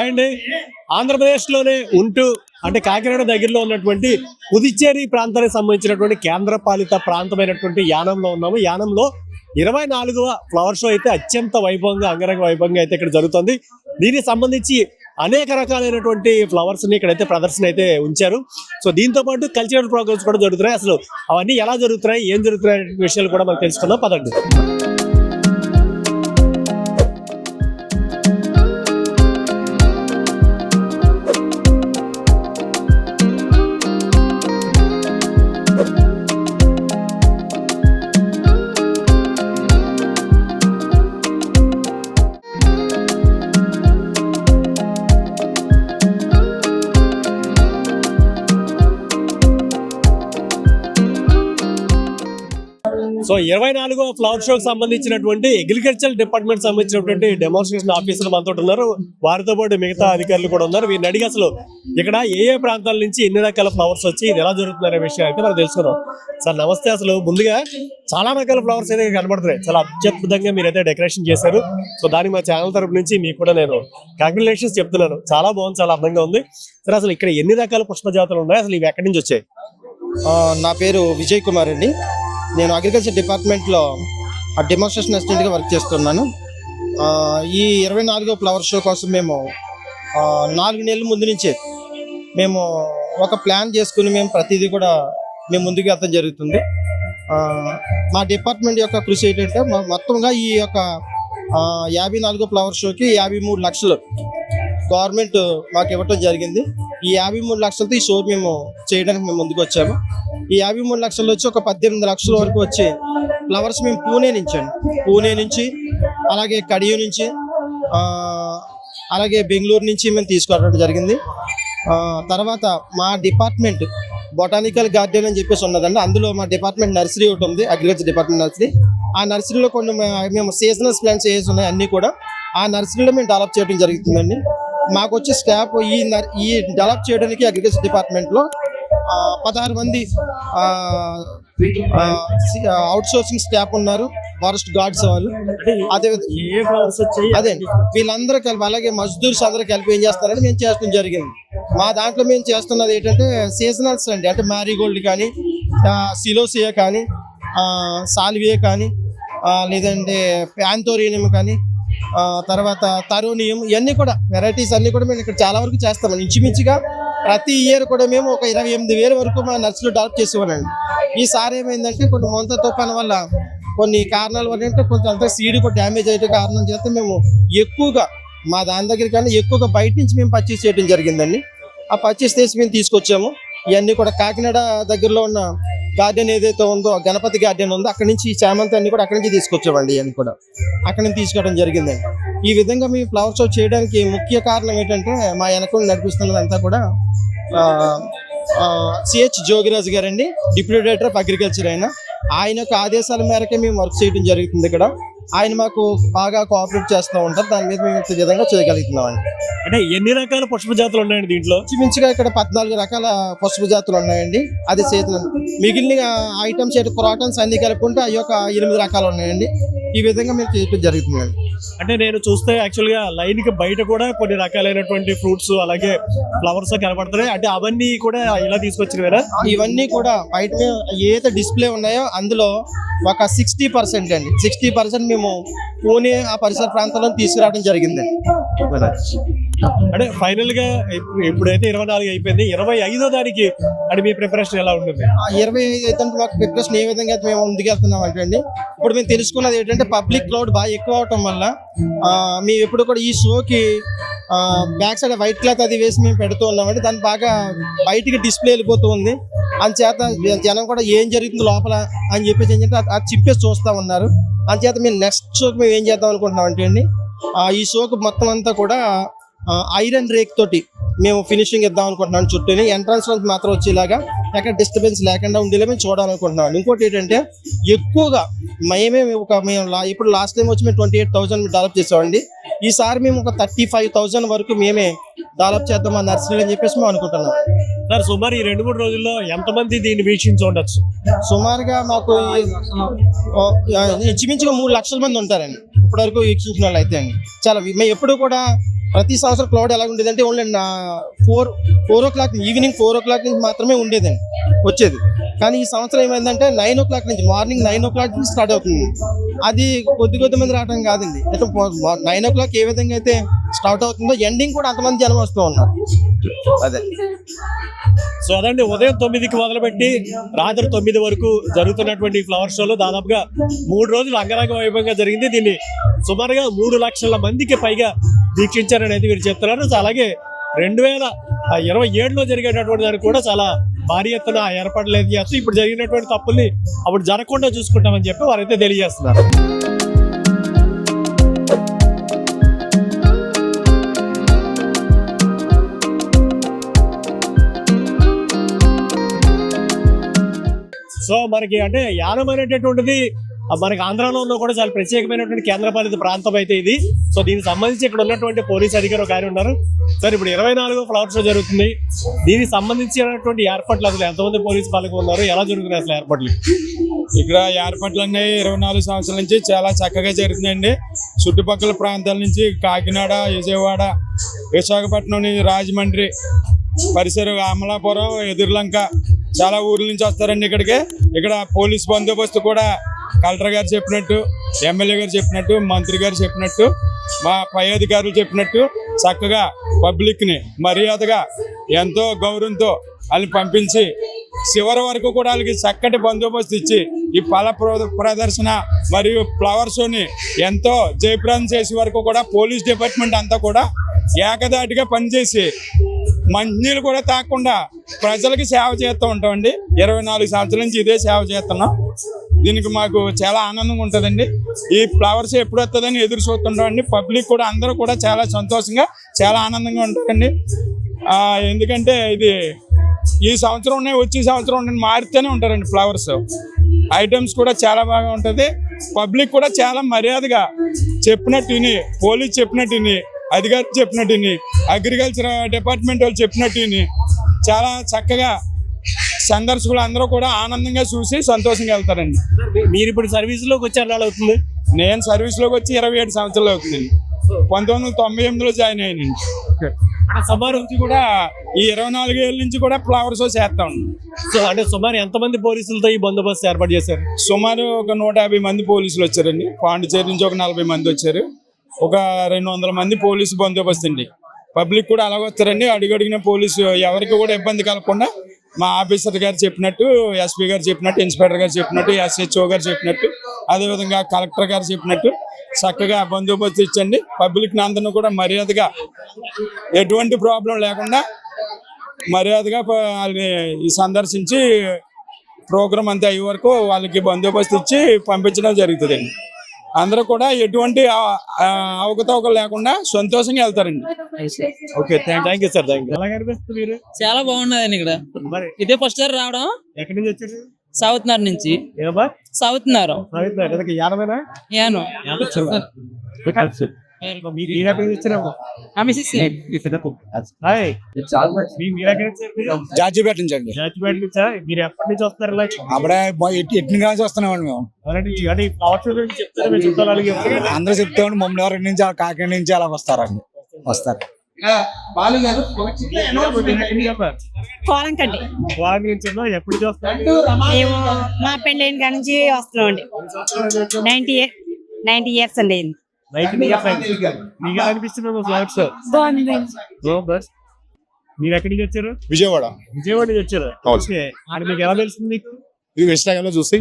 And ఆంధ్రప్రదేశ్లోనే ఉంటూ అంటే కాకినాడ దగ్గరలో ఉన్నటువంటి పుదుచ్చేరి ప్రాంతానికి సంబంధించినటువంటి కేంద్ర పాలిత ప్రాంతమైనటువంటి యానంలో ఉన్నాము. యానంలో 24వ ఫ్లవర్ షో అయితే అత్యంత వైభవంగా అంగరంగ వైభవంగా అయితే ఇక్కడ జరుగుతుంది. దీనికి సంబంధించి అనేక రకాలైనటువంటి ఫ్లవర్స్ ని ఇక్కడైతే ప్రదర్శన అయితే ఉంచారు. సో దీంతో పాటు కల్చరల్ ప్రోగ్రామ్స్ కూడా జరుగుతున్నాయి. అసలు అవన్నీ ఎలా జరుగుతున్నాయి, ఏం జరుగుతున్నాయి విషయాలు కూడా మనం తెలుసుకుందాం. పదండి. సో 24వ ఫ్లవర్ షోకి సంబంధించినటువంటి అగ్రికల్చర్ డిపార్ట్మెంట్ సంబంధించినటువంటి డెమోన్స్ట్రేషన్ ఆఫీసర్లు మనతో ఉన్నారు. వారితో పాటు మిగతా అధికారులు కూడా ఉన్నారు. వీరిని అడిగి అసలు ఇక్కడ ఏ ప్రాంతాల నుంచి ఎన్ని రకాల ఫ్లవర్స్ వచ్చి ఇది ఎలా జరుగుతుందనే విషయం అయితే మనం తెలుసుకున్నాం. సార్ నమస్తే. అసలు ముందుగా చాలా రకాల ఫ్లవర్స్ అయితే కనబడుతున్నాయి. చాలా అత్యద్భుతంగా మీరైతే డెకరేషన్ చేశారు. సో దానికి మా ఛానల్ తరపు నుంచి మీకు కూడా నేను కంగ్రాచులేషన్స్ చెప్తున్నాను. చాలా బాగుంది, చాలా అందంగా ఉంది. సార్ అసలు ఇక్కడ ఎన్ని రకాల పుష్ప జాతులు ఉన్నాయి, అసలు ఇవి ఎక్కడి నుంచి వచ్చాయి? నా పేరు విజయ్ కుమార్ అండి. నేను అగ్రికల్చర్ డిపార్ట్మెంట్లో డెమోన్స్ట్రేషన్ అసిస్టెంట్గా వర్క్ చేస్తున్నాను. ఈ 24వ ఫ్లవర్ షో కోసం మేము 4 నెలల ముందు నుంచే మేము ఒక ప్లాన్ చేసుకుని మేము ప్రతిదీ కూడా మేము ముందుకు వెళ్తాం జరుగుతుంది. మా డిపార్ట్మెంట్ యొక్క కృషి ఏంటంటే మొత్తంగా ఈ యొక్క 54వ ఫ్లవర్ షోకి 53 లక్షలు గవర్నమెంట్ మాకు ఇవ్వటం జరిగింది. ఈ 53 లక్షలతో ఈ షో మేము చేయడానికి మేము ముందుకు వచ్చాము. ఈ 53 లక్షలు వచ్చి ఒక 18 లక్షల వరకు వచ్చి ఫ్లవర్స్ మేము పూణే నుంచి అలాగే కడియూ నుంచి అలాగే బెంగళూరు నుంచి మేము తీసుకురావడం జరిగింది. తర్వాత మా డిపార్ట్మెంట్ బొటానికల్ గార్డెన్ అని చెప్పేసి ఉన్నదండి. అందులో మా డిపార్ట్మెంట్ నర్సరీ ఒకటి ఉంది, అగ్రికల్చర్ డిపార్ట్మెంట్ నర్సరీ. ఆ నర్సరీలో కొన్ని మేము సీజనల్ ప్లాంట్స్ ఏవి ఉన్నాయి అన్నీ కూడా ఆ నర్సరీలో మేము డెవలప్ చేయడం జరుగుతుందండి. మాకు వచ్చే స్టాఫ్ ఈ డెవలప్ చేయడానికి అగ్రికల్చర్ డిపార్ట్మెంట్లో 16 మంది అవుట్ సోర్సింగ్ స్టాఫ్ ఉన్నారు, ఫారెస్ట్ గార్డ్స్ వాళ్ళు. అదే వీళ్ళందరూ కలిపి అలాగే మజ్దూర్స్ అందరూ కలిపి ఏం చేస్తారని మేము చేయడం జరిగింది. మా దాంట్లో మేము చేస్తున్నది ఏంటంటే సీజనల్స్ అండి. అంటే మ్యారీగోల్డ్ కానీ, సిలోసియా కానీ, సాల్వియా కానీ, లేదంటే ప్యాంథోరియం కానీ, తర్వాత తరోనియం, ఇవన్నీ కూడా వెరైటీస్ అన్నీ కూడా మేము ఇక్కడ చాలా వరకు చేస్తాము. ఇంచుమించుగా ప్రతి ఇయర్ కూడా మేము ఒక 28,000 వరకు మా నర్సరీలో డెవలప్ చేసేవాళ్ళండి. ఈసారి ఏమైందంటే కొన్ని మొంత తుఫాను వల్ల కొన్ని కారణాల వల్ల అంటే కొంచెం అంతా సీడ్ కూడా డ్యామేజ్ అయ్యే కారణం చేస్తే మేము ఎక్కువగా మా దాని దగ్గర కానీ ఎక్కువగా బయట నుంచి మేము పర్చేస్ చేయడం జరిగిందండి. ఆ పర్చేస్ చేసి మేము తీసుకొచ్చాము. ఇవన్నీ కూడా కాకినాడ దగ్గరలో ఉన్న గార్డెన్ ఏదైతే ఉందో గణపతి గార్డెన్ ఉందో అక్కడి నుంచి చామంతి అన్ని కూడా అక్కడి నుంచి తీసుకొచ్చామండి. ఇవన్నీ కూడా అక్కడి నుంచి తీసుకోవడం జరిగిందండి. ఈ విధంగా మేము ఫ్లవర్ షో చేయడానికి ముఖ్య కారణం ఏంటంటే మా వెనక నడిపిస్తున్నదంతా కూడా సిహెచ్ జోగిరాజు గారండి, డిప్యూటీ డైరెక్టర్ ఆఫ్ అగ్రికల్చర్. ఆయన యొక్క ఆదేశాల మేరకే మేము వర్క్ చేయడం జరుగుతుంది. ఇక్కడ ఆయన మాకు బాగా కోఆపరేట్ చేస్తూ ఉంటారు. దాని మీద మేము ఇంత విధంగా చేయగలుగుతున్నామండి. అంటే ఎన్ని రకాల పుష్ప జాతులు ఉన్నాయండి దీంట్లో? ఇంచుమించుగా ఇక్కడ 14 రకాల పుష్ప జాతులు ఉన్నాయండి. అది మిగిలిన ఐటమ్స్ క్రాటన్స్ అన్ని కలుపుకుంటే అవి ఒక 8 రకాలు ఉన్నాయండి. ఈ విధంగా మేము చేయడం జరుగుతుందండి. అంటే నేను చూస్తే యాక్చువల్గా లైన్ కి బయట కూడా కొన్ని రకాలైనటువంటి ఫ్రూట్స్ అలాగే ఫ్లవర్స్ కనబడుతున్నాయి. అంటే అవన్నీ కూడా ఇలా తీసుకొచ్చినవేనా? ఇవన్నీ కూడా బయట ఏదైతే డిస్ప్లే ఉన్నాయో అందులో ఒక 60% అండి, 60% మేము పూణే ఆ పరిసర ప్రాంతాల్లో తీసుకురావడం జరిగిందండి. అంటే ఫైనల్ గా ఇప్పుడైతే 24 అయిపోయింది, 25వ తారీఖు అంటే మీ ప్రిపరేషన్ ఎలా ఉంటుంది? 25 అయితే మాకు ప్రిపరేషన్ ఏ విధంగా అయితే మేము ముందుకెళ్తున్నాం అంటే అండి, ఇప్పుడు మేము తెలుసుకున్నది ఏంటంటే పబ్లిక్ క్రౌడ్ బాగా ఎక్కువ అవటం వల్ల మేము ఎప్పుడు కూడా ఈ షోకి బ్యాక్ సైడ్ వైట్ క్లాత్ అది వేసి మేము పెడుతూ ఉన్నామండి. దాన్ని బాగా బయటికి డిస్ప్లే వెళ్ళిపోతూ ఉంది. అందుచేత జనం కూడా ఏం జరుగుతుంది లోపల అని చెప్పేసి ఏంటంటే అది చిప్పేసి చూస్తూ ఉన్నారు. అందుచేత మేము నెక్స్ట్ షోకి మేము ఏం చేద్దాం అనుకుంటున్నాం అంటే అండి, ఈ షోకి మొత్తం అంతా కూడా ఐరన్ రేక్ తోటి మేము ఫినిషింగ్ ఇద్దాం అనుకుంటున్నాం. చుట్టూని ఎంట్రన్స్ నుంచి మాత్రం వచ్చేలాగా ఎక్కడ డిస్టర్బెన్స్ లేకుండా ఉండేలా మేము చూడాలనుకుంటున్నాం. ఇంకోటి ఏంటంటే ఎక్కువగా మేము ఇప్పుడు లాస్ట్ టైం వచ్చి మేము 28,000 డెవలప్ చేసామండి. ఈసారి మేము ఒక 35,000 వరకు మేమే డెవలప్ చేద్దాం ఆ నర్సరీలు అని చెప్పేసి మేము అనుకుంటున్నాం. సార్ సుమారు ఈ 2-3 రోజుల్లో ఎంతమంది దీన్ని వీక్షించి ఉండొచ్చు? సుమారుగా మాకు ఇంచుమించుగా 3 లక్షల మంది ఉంటారండి. ఇప్పటివరకు వీక్షించిన వాళ్ళు అయితే అండి చాలా మేము ఎప్పుడు కూడా ప్రతి సంవత్సరం క్లౌడ్ ఎలా ఉండేది అంటే ఓన్లీ 4 o'clock ఈవినింగ్ 4 o'clock నుంచి మాత్రమే ఉండేదండి వచ్చేది. కానీ ఈ సంవత్సరం ఏమైందంటే 9 o'clock నుంచి మార్నింగ్ 9 o'clock నుంచి స్టార్ట్ అవుతుంది. అది కొద్ది మంది రావడం కాదండి, అయితే 9 o'clock ఏ విధంగా అయితే స్టార్ట్ అవుతుందో ఎండింగ్ కూడా అంతమంది జనం వస్తూ ఉన్నారు. అదే సో అదండి, ఉదయం 9కి మొదలుపెట్టి రాత్రి 9 వరకు జరుగుతున్నటువంటి ఫ్లవర్ షోలో దాదాపుగా 3 రోజులు అంగరంగ వైభవంగా జరిగింది. దీన్ని సుమారుగా 3 లక్షల మందికి పైగా వీక్షించారని అయితే వీరు చెప్తున్నారు. సో అలాగే 2027లో జరిగేటటువంటి దానికి కూడా చాలా భారీ ఎత్తున ఏర్పాట్లు అయితే చేస్తూ ఇప్పుడు జరిగినటువంటి తప్పుల్ని అప్పుడు జరగకుండా చూసుకుంటామని చెప్పి వారైతే తెలియజేస్తున్నారు. సో మనకి అంటే యానం అనేటటువంటిది మనకి ఆంధ్రాలో ఉన్న కూడా చాలా ప్రత్యేకమైనటువంటి కేంద్రపాలిత ప్రాంతం అయితే ఇది. సో దీనికి సంబంధించి ఇక్కడ ఉన్నటువంటి పోలీస్ అధికారి ఒక ఆయన ఉన్నారు. సార్, ఇప్పుడు 24వ ఫ్లవర్ షో జరుగుతుంది, దీనికి సంబంధించినటువంటి ఏర్పాట్లు అసలు ఎంతమంది పోలీసు పాలకులు ఉన్నారు, ఎలా జరుగుతున్నాయి అసలు ఏర్పాట్లు? ఇక్కడ ఏర్పాట్లు అన్నీ 24 సంవత్సరాల నుంచి చాలా చక్కగా జరుగుతుందండి. చుట్టుపక్కల ప్రాంతాల నుంచి కాకినాడ, విజయవాడ, విశాఖపట్నం, రాజమండ్రి పరిసర, అమలాపురం, ఎదుర్లంక చాలా ఊర్ల నుంచి వస్తారండి ఇక్కడికి. ఇక్కడ పోలీస్ బందోబస్తు కూడా కలెక్టర్ గారు చెప్పినట్టు, ఎమ్మెల్యే గారు చెప్పినట్టు, మంత్రి గారు చెప్పినట్టు, మా పై అధికారులు చెప్పినట్టు చక్కగా పబ్లిక్ని మర్యాదగా ఎంతో గౌరవంతో వాళ్ళని పంపించి చివరి వరకు కూడా వాళ్ళకి చక్కటి బందోబస్తు ఇచ్చి ఈ ఫల ప్రదర్శన మరియు ఫ్లవర్ షోని ఎంతో జయప్రదం చేసే వరకు కూడా పోలీస్ డిపార్ట్మెంట్ అంతా కూడా ఏకదాటిగా పనిచేసి మంచినీళ్ళు కూడా తాగకుండా ప్రజలకి సేవ చేస్తూ ఉంటామండి. 24 సంవత్సరాల నుంచి ఇదే సేవ చేస్తున్నాం. దీనికి మాకు చాలా ఆనందంగా ఉంటుందండి. ఈ ఫ్లవర్స్ ఎప్పుడు వస్తుందని ఎదురు చూస్తుంటామండి. పబ్లిక్ కూడా అందరూ కూడా చాలా సంతోషంగా చాలా ఆనందంగా ఉంటారండి. ఎందుకంటే ఇది ఈ సంవత్సరం ఉన్నాయి, వచ్చే సంవత్సరం ఉన్నాయి, మారుతూనే ఉంటారండి ఫ్లవర్స్ ఐటమ్స్ కూడా చాలా బాగా ఉంటుంది. పబ్లిక్ కూడా చాలా మర్యాదగా చెప్పినట్టు విని, పోలీస్ చెప్పినట్టు విని, అధికారులు చెప్పినట్టు విని, అగ్రికల్చర్ డిపార్ట్మెంట్ వాళ్ళు చెప్పినట్టు విని చాలా చక్కగా సందర్శకులు అందరూ కూడా ఆనందంగా చూసి సంతోషంగా వెళ్తారండి. మీరు ఇప్పుడు సర్వీస్లోకి వచ్చి ఎన్నాళ్ళు అవుతుంది? నేను సర్వీస్లోకి వచ్చి 27 సంవత్సరాలు అవుతుందండి. 1998లో జాయిన్ అయ్యానండి. సుమారు నుంచి కూడా ఈ 24 ఏళ్ళ నుంచి కూడా ఫ్లవర్ షో చేస్తాం. సో అంటే సుమారు ఎంతమంది పోలీసులతో ఈ బందోబస్తు ఏర్పాటు చేశారు? సుమారు ఒక 150 మంది పోలీసులు వచ్చారండి. పాండిచేరి నుంచి ఒక 40 మంది వచ్చారు. ఒక 200 మంది పోలీసు బందోబస్తు అండి. పబ్లిక్ కూడా అలాగ వస్తారండి. అడిగిన పోలీసు ఎవరికి కూడా ఇబ్బంది కలగకుండా మా ఆఫీసర్ గారు చెప్పినట్టు, ఎస్పీ గారు చెప్పినట్టు, ఇన్స్పెక్టర్ గారు చెప్పినట్టు, SHO గారు చెప్పినట్టు, అదేవిధంగా కలెక్టర్ గారు చెప్పినట్టు చక్కగా బందోబస్తు ఇచ్చండి. పబ్లిక్ అందరినీ కూడా మర్యాదగా ఎటువంటి ప్రాబ్లం లేకుండా మర్యాదగా వాళ్ళని సందర్శించి ప్రోగ్రామ్ అంతా అయ్యే వరకు వాళ్ళకి బందోబస్తు ఇచ్చి పంపించడం జరుగుతుందండి. అందరూ కూడా ఎటువంటి అవకతవకలు లేకుండా సంతోషంగా వెళ్తారండి. Okay, thank you sir. ఎలా కనిపిస్తుంది మీరు? చాలా బాగున్నదండి ఇక్కడ. మరి ఇదే ఫస్ట్ సార్ రావడం. ఎక్కడి నుంచి వచ్చారు? సౌత్నర్ నుంచి. ఏమా సౌత్నర్ యానమేనా? యాను జార్జిపేట నుంచి అండి. జార్జిపేట నుంచా? మీరు ఎప్పటి నుంచి వస్తారు? అప్పుడే ఎట్ని కాల్సి వస్తున్నామండి మేము. అందరూ చెప్తామండి, మమ్మల్ని ఎవరి నుంచి కాకినాడ నుంచి అలా వస్తారండి. వస్తారు. కోలంకండి. ఎప్పుడు చూస్తారు? మేము మా పెళ్ళైన కాడ నుంచి వస్తున్నామండి. 90 years అండి. మీకు అనిపిస్తుంది ఫ్లవర్స్? మీరు ఎక్కడి నుంచి వచ్చారు? విజయవాడ నుంచి వచ్చారు. అది మీకు ఎలా తెలిసింది? మీకు ఇది ఇన్స్టాగ్రామ్ లో చూసి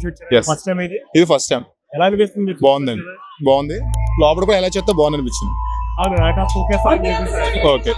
వచ్చారు. ఫస్ట్ టైం ఇది ఫస్ట్ టైం. ఎలా అనిపిస్తుంది? బాగుందండి, బాగుంది. లోపల కూడా ఎలా చేస్తే బాగుంది అనిపించింది. అవును. ఓకే.